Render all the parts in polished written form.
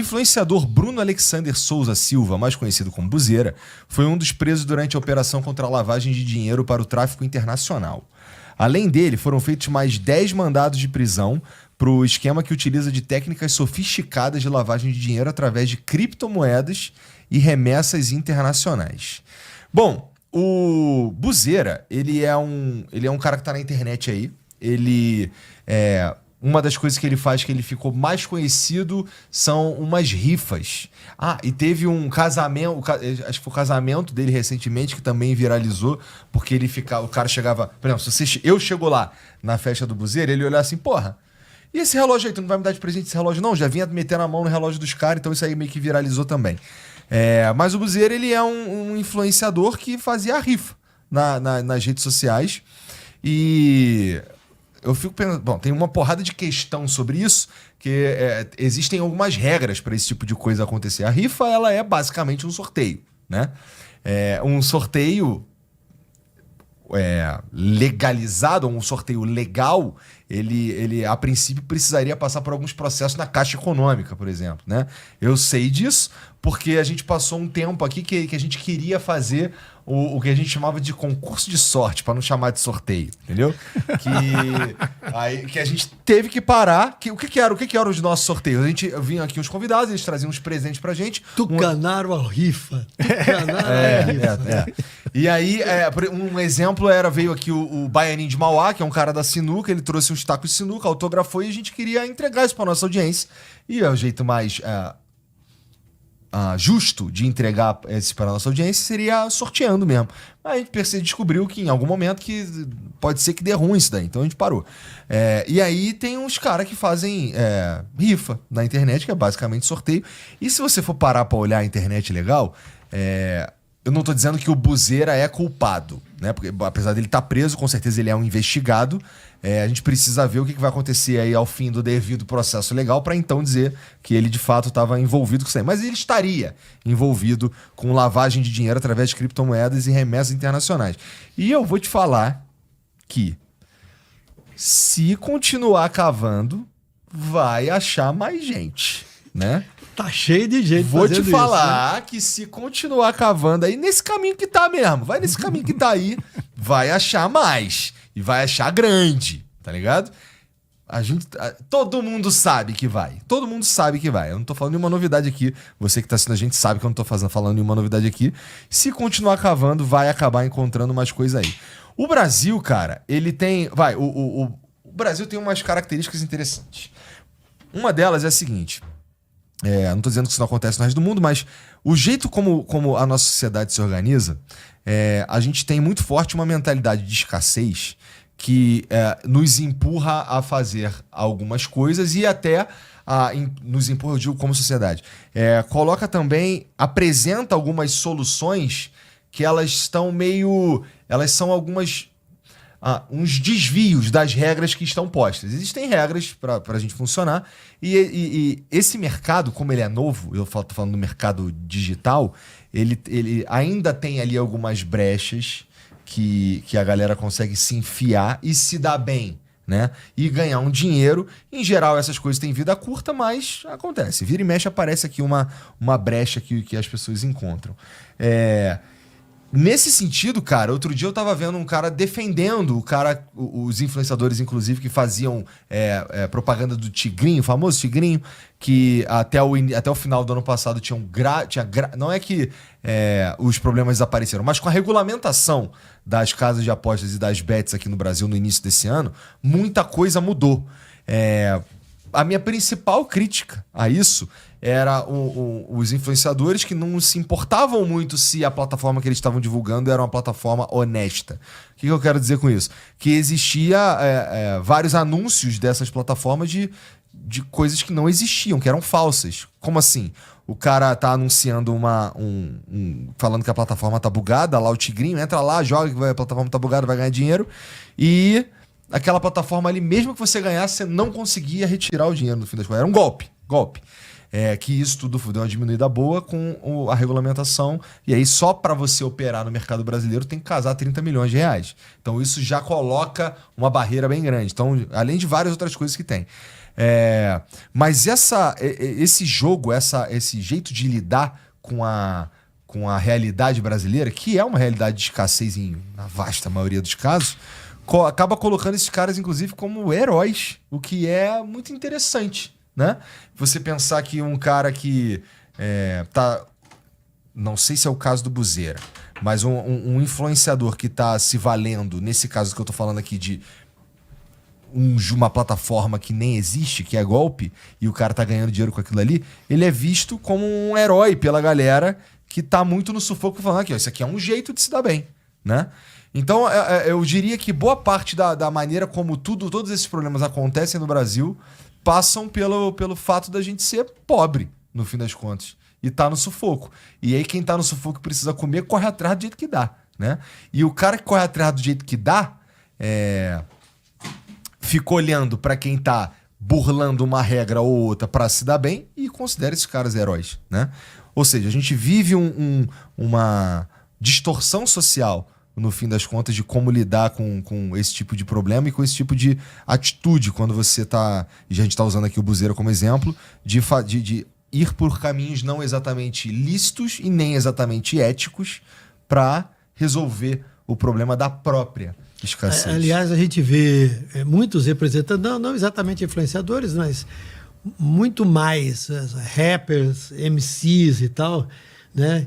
influenciador Bruno Alexander Souza Silva, mais conhecido como Buzeira, foi um dos presos durante a operação contra a lavagem de dinheiro para o tráfico internacional. Além dele, foram feitos mais 10 mandados de prisão para o esquema que utiliza de técnicas sofisticadas de lavagem de dinheiro através de criptomoedas e remessas internacionais. Bom, o Buzeira, ele é um cara que tá na internet aí. Uma das coisas que ele faz que ele ficou mais conhecido são umas rifas. E teve um casamento, acho que foi o casamento dele recentemente, que também viralizou, porque o cara chegava... Por exemplo, eu chego lá na festa do Buzeira, ele olhar assim, porra, e esse relógio aí, tu não vai me dar de presente esse relógio? Não, já vinha metendo a mão no relógio dos caras, então isso aí meio que viralizou também. Mas o Buzeira, ele é um influenciador que fazia a rifa nas redes sociais. E eu fico pensando... Bom, tem uma porrada de questão sobre isso, que existem algumas regras para esse tipo de coisa acontecer. A rifa, ela é basicamente um sorteio, né? Um sorteio legalizado, um sorteio legal, ele a princípio precisaria passar por alguns processos na Caixa Econômica, por exemplo, né? Eu sei disso porque a gente passou um tempo aqui que a gente queria fazer o que a gente chamava de concurso de sorte, para não chamar de sorteio, entendeu? Que a gente teve que parar. O que era os nossos sorteios? A gente vinha aqui uns convidados, eles traziam uns presentes pra gente. Tucanaram a rifa. E aí, um exemplo veio aqui o Baianinho de Mauá, que é um cara da sinuca, ele trouxe uns tacos de sinuca, autografou e a gente queria entregar isso pra nossa audiência. E o jeito mais justo de entregar esse para a nossa audiência seria sorteando mesmo. Aí a gente descobriu que em algum momento que pode ser que dê ruim isso daí, então a gente parou. E aí tem uns caras que fazem rifa na internet, que é basicamente sorteio. E se você for parar para olhar a internet legal, eu não tô dizendo que o Buzeira é culpado, né? Porque apesar dele estar preso, com certeza ele é um investigado. A gente precisa ver o que vai acontecer aí ao fim do devido processo legal para então dizer que ele de fato estava envolvido com isso aí. Mas ele estaria envolvido com lavagem de dinheiro através de criptomoedas e remessas internacionais. E eu vou te falar que se continuar cavando, vai achar mais gente, né? Tá cheio de gente Vou te falar isso, né? que se continuar cavando aí, nesse caminho que tá mesmo, vai nesse caminho que tá aí, vai achar mais. E vai achar grande, tá ligado? Todo mundo sabe que vai. Todo mundo sabe que vai. Eu não tô falando nenhuma novidade aqui. Você que tá assistindo a gente sabe que eu não tô falando nenhuma novidade aqui. Se continuar cavando, vai acabar encontrando mais coisa aí. O Brasil, cara, ele tem... O Brasil tem umas características interessantes. Uma delas é a seguinte... não tô dizendo que isso não acontece no resto do mundo, mas o jeito como a nossa sociedade se organiza, a gente tem muito forte uma mentalidade de escassez que nos empurra a fazer algumas coisas e até nos empurra, eu digo, como sociedade. Coloca também, apresenta algumas soluções que elas estão elas são algumas... uns desvios das regras que estão postas. Existem regras para a gente funcionar e esse mercado, como ele é novo, eu tô falando do mercado digital, ele ainda tem ali algumas brechas que a galera consegue se enfiar e se dar bem, né? E ganhar um dinheiro. Em geral, essas coisas têm vida curta, mas acontece. Vira e mexe, aparece aqui uma brecha que as pessoas encontram. Nesse sentido, cara, outro dia eu tava vendo um cara defendendo os influenciadores, inclusive, que faziam propaganda do Tigrinho, o famoso Tigrinho, que até o final do ano passado não é que os problemas desapareceram, mas com a regulamentação das casas de apostas e das bets aqui no Brasil no início desse ano, muita coisa mudou. A minha principal crítica a isso era os influenciadores que não se importavam muito se a plataforma que eles estavam divulgando era uma plataforma honesta. O que eu quero dizer com isso? Que existia vários anúncios dessas plataformas de coisas que não existiam, que eram falsas. Como assim? O cara tá anunciando falando que a plataforma tá bugada, lá o Tigrinho, entra lá, joga que a plataforma tá bugada, vai ganhar dinheiro, e aquela plataforma ali, mesmo que você ganhasse, você não conseguia retirar o dinheiro no fim das contas. Era um golpe. que isso tudo deu uma diminuída boa com a regulamentação. E aí, só para você operar no mercado brasileiro, tem que casar 30 milhões de reais. Então, isso já coloca uma barreira bem grande. Então, além de várias outras coisas que tem. Mas esse jogo, esse jeito de lidar com a realidade brasileira, que é uma realidade de escassez na vasta maioria dos casos, acaba colocando esses caras, inclusive, como heróis, o que é muito interessante, né? Você pensar que um cara que não sei se é o caso do Buzeira, mas um influenciador que está se valendo, nesse caso que eu tô falando aqui, de uma plataforma que nem existe, que é golpe, e o cara tá ganhando dinheiro com aquilo ali, ele é visto como um herói pela galera que tá muito no sufoco, falando aqui, ó, isso aqui é um jeito de se dar bem, né? Então, eu diria que boa parte da maneira como todos esses problemas acontecem no Brasil passam pelo fato da gente ser pobre, no fim das contas, e tá no sufoco. E aí quem tá no sufoco precisa comer, corre atrás do jeito que dá, né? E o cara que corre atrás do jeito que dá, fica olhando para quem tá burlando uma regra ou outra para se dar bem e considera esses caras heróis, né? Ou seja, a gente vive uma distorção social, no fim das contas, de como lidar com esse tipo de problema e com esse tipo de atitude, quando você tá... E a gente tá usando aqui o Buzeira como exemplo, de ir por caminhos não exatamente lícitos e nem exatamente éticos para resolver o problema da própria escassez. Aliás, a gente vê muitos representantes, não exatamente influenciadores, mas muito mais rappers, MCs e tal, né?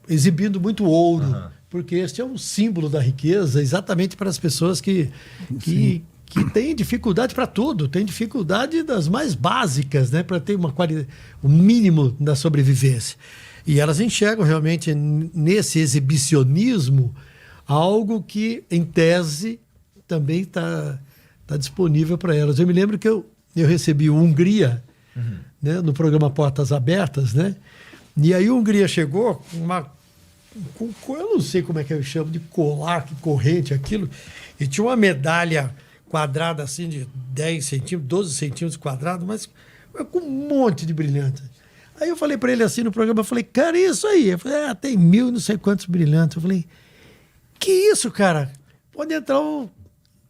Exibindo muito ouro, porque este é um símbolo da riqueza exatamente para as pessoas que têm dificuldade para tudo, têm dificuldade das mais básicas, né? Para ter o mínimo da sobrevivência. E elas enxergam realmente nesse exibicionismo algo que, em tese, também está disponível para elas. Eu me lembro que eu recebi o Hungria, né, no programa Portas Abertas, né? E aí o Hungria chegou com eu não sei como é que eu chamo, de colar, que corrente, aquilo, e tinha uma medalha quadrada assim de 10 centímetros, 12 centímetros quadrados, mas com um monte de brilhantes. Aí eu falei para ele assim no programa, eu falei, cara, isso aí? Eu falei, tem 1000 não sei quantos brilhantes. Eu falei, que isso, cara? Pode entrar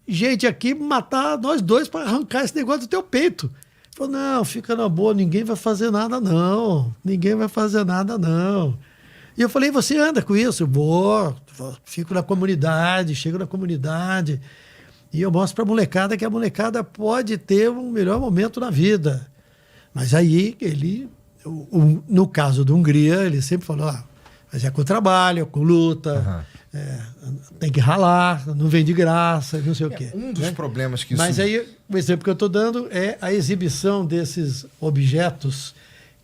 gente aqui matar nós dois para arrancar esse negócio do teu peito. Ele falou, não, fica na boa, ninguém vai fazer nada não. Ninguém vai fazer nada não. E eu falei, você anda com isso? Eu fico na comunidade, chego na comunidade e eu mostro para a molecada que a molecada pode ter um melhor momento na vida. Mas aí no caso da Hungria, ele sempre falou, mas é com trabalho, é com luta, tem que ralar, não vem de graça, não sei o quê. Um dos problemas que isso... Mas aí, o exemplo que eu estou dando é a exibição desses objetos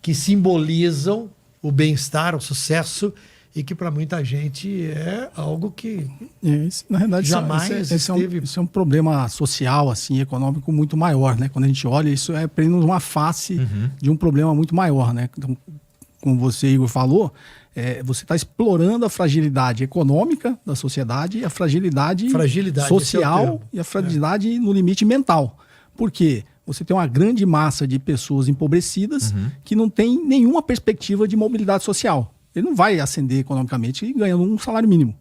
que simbolizam o bem-estar, o sucesso, e que para muita gente é algo que na realidade, jamais esteve... Isso é um problema social, assim, econômico muito maior, né? Quando a gente olha, isso é apenas uma face de um problema muito maior, né? Então, como você, Igor, falou, você está explorando a fragilidade econômica da sociedade e a fragilidade social e a fragilidade no limite mental. Por quê? Você tem uma grande massa de pessoas empobrecidas que não tem nenhuma perspectiva de mobilidade social. Ele não vai ascender economicamente ganhando um salário mínimo.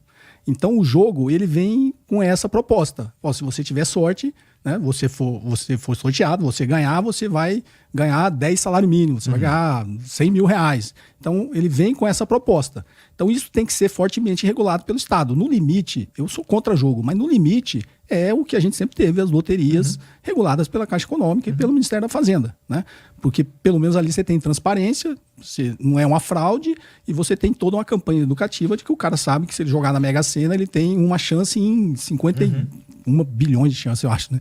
Então, o jogo, ele vem com essa proposta. Se você tiver sorte, né, você for sorteado, você ganhar, você vai ganhar 10 salários mínimos, você vai ganhar 100 mil reais. Então, ele vem com essa proposta. Então, isso tem que ser fortemente regulado pelo Estado. No limite, eu sou contra jogo, mas no limite é o que a gente sempre teve, as loterias reguladas pela Caixa Econômica e pelo Ministério da Fazenda, né? Porque pelo menos ali você tem transparência, não é uma fraude, e você tem toda uma campanha educativa de que o cara sabe que se ele jogar na Mega Sena, ele tem uma chance em 51 bilhões de chance, eu acho, né?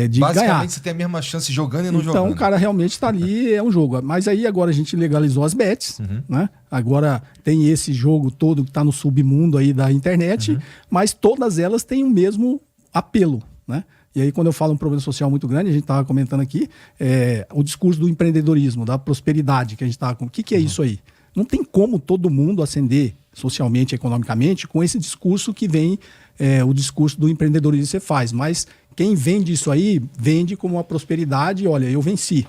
De Basicamente, ganhar. você tem a mesma chance jogando e não jogando. Então, o cara realmente está ali, é um jogo. Mas aí agora a gente legalizou as bets, né? Agora tem esse jogo todo que está no submundo aí da internet, mas todas elas têm o mesmo apelo, né? E aí, quando eu falo um problema social muito grande, a gente estava comentando aqui, o discurso do empreendedorismo, da prosperidade que a gente estava com. O que é isso aí? Não tem como todo mundo ascender socialmente, economicamente, com esse discurso que vem, o discurso do empreendedorismo que você faz. Mas quem vende isso aí, vende como uma prosperidade, olha, eu venci.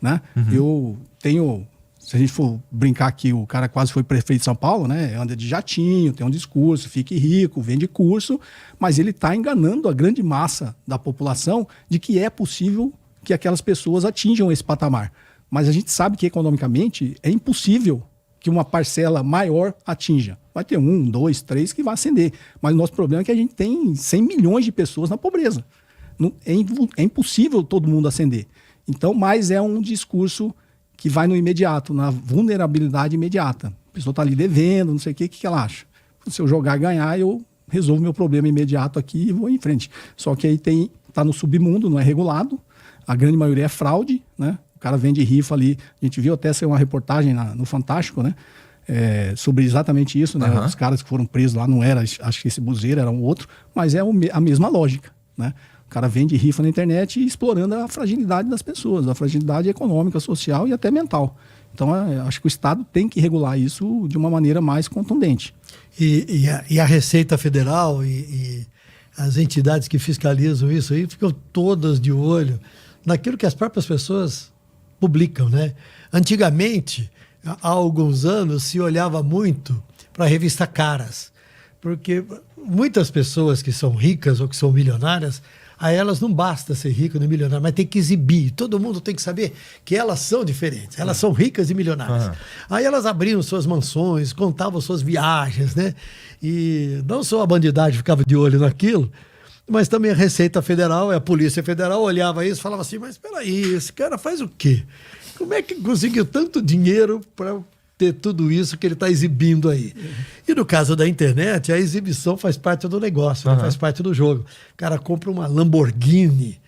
né? Eu tenho... Se a gente for brincar aqui, o cara quase foi prefeito de São Paulo, né? Anda de jatinho, tem um discurso, fique rico, vende curso, mas ele está enganando a grande massa da população de que é possível que aquelas pessoas atinjam esse patamar. Mas a gente sabe que economicamente é impossível que uma parcela maior atinja. Vai ter 1, 2, 3 que vai ascender. Mas o nosso problema é que a gente tem 100 milhões de pessoas na pobreza. É impossível todo mundo ascender. Então, mas é um discurso que vai no imediato, na vulnerabilidade imediata. A pessoa está ali devendo, não sei o que ela acha. Se eu jogar e ganhar, eu resolvo meu problema imediato aqui e vou em frente. Só que aí está no submundo, não é regulado, a grande maioria é fraude, né? O cara vende rifa ali. A gente viu até saiu uma reportagem no Fantástico, né? Sobre exatamente isso, né? Os caras que foram presos lá não era, acho que esse buzeiro era um outro, mas é a mesma lógica, né? O cara vende rifa na internet explorando a fragilidade das pessoas, a fragilidade econômica, social e até mental. Então, acho que o Estado tem que regular isso de uma maneira mais contundente. E a Receita Federal e as entidades que fiscalizam isso aí ficam todas de olho naquilo que as próprias pessoas publicam, né? Antigamente, há alguns anos, se olhava muito para a revista Caras, porque muitas pessoas que são ricas ou que são milionárias, a elas não basta ser rico nem milionário, mas tem que exibir. Todo mundo tem que saber que elas são diferentes. Elas são ricas e milionárias. Aí elas abriam suas mansões, contavam suas viagens, né? E não só a bandidagem ficava de olho naquilo, mas também a Receita Federal, a Polícia Federal olhava isso e falava assim, mas espera aí, esse cara faz o quê? Como é que conseguiu tanto dinheiro para ter tudo isso que ele está exibindo aí? E no caso da internet, a exibição faz parte do negócio, né? Faz parte do jogo. O cara compra uma Lamborghini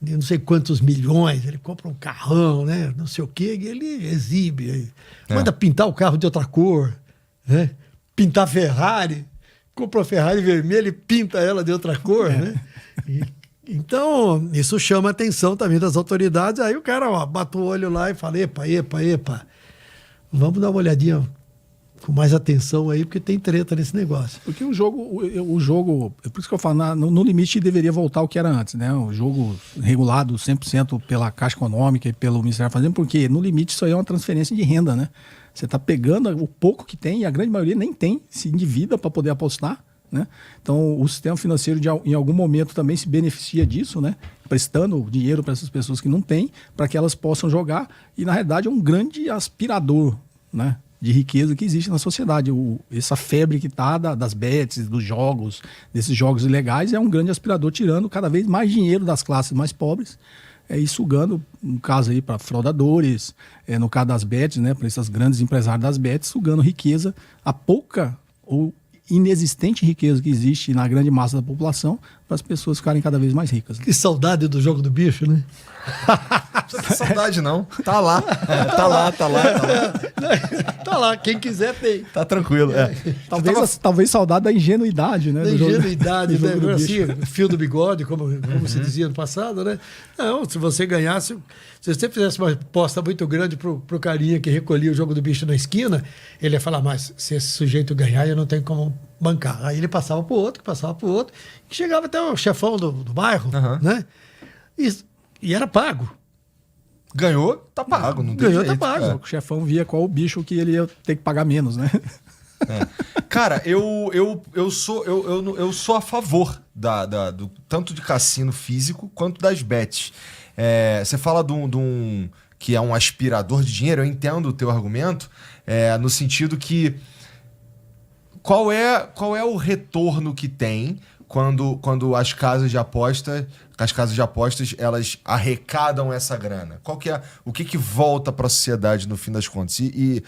de não sei quantos milhões, ele compra um carrão, né? Não sei o quê, e ele exibe. Manda pintar o carro de outra cor, né? Pintar Ferrari, compra uma Ferrari vermelha e pinta ela de outra cor, né? Então, isso chama a atenção também das autoridades. Aí o cara bate o olho lá e fala, epa, vamos dar uma olhadinha com mais atenção aí, porque tem treta nesse negócio. Porque o jogo, é por isso que eu falo, no limite deveria voltar ao que era antes, né? O jogo regulado 100% pela Caixa Econômica e pelo Ministério da Fazenda, porque no limite isso aí é uma transferência de renda, né? Você está pegando o pouco que tem, e a grande maioria nem tem, se endivida para poder apostar, né? Então o sistema financeiro em algum momento também se beneficia disso, né? Prestando dinheiro para essas pessoas que não têm, para que elas possam jogar, e na realidade é um grande aspirador, né, de riqueza que existe na sociedade. Essa febre que está das bets, dos jogos, desses jogos ilegais, é um grande aspirador, tirando cada vez mais dinheiro das classes mais pobres, e sugando, no caso aí para fraudadores, no caso das bets, né, para esses grandes empresários das bets, sugando riqueza, a pouca ou inexistente riqueza que existe na grande massa da população, para as pessoas ficarem cada vez mais ricas. Que saudade do jogo do bicho, né? Não tem saudade, não. Tá lá. Tá lá. Tá lá, quem quiser tem. Tá tranquilo. Talvez saudade da ingenuidade, né? Da ingenuidade, do jogo, né? Assim, fio do bigode, como se dizia no passado, né? Não, se você ganhasse, se você fizesse uma aposta muito grande pro carinha que recolhia o jogo do bicho na esquina, ele ia falar, mas se esse sujeito ganhar, eu não tenho como bancar. Aí ele passava pro outro, que chegava até o chefão do bairro, né? E era pago. Ganhou, tá pago. Não tem Ganhou, jeito, tá pago. cara. O chefão via qual o bicho que ele ia ter que pagar menos, né? Cara, eu sou a favor do tanto de cassino físico quanto das bets. Você fala de um que é um aspirador de dinheiro, eu entendo o teu argumento, no sentido que qual é o retorno que tem quando as casas de apostas elas arrecadam essa grana? O que volta para a sociedade no fim das contas? E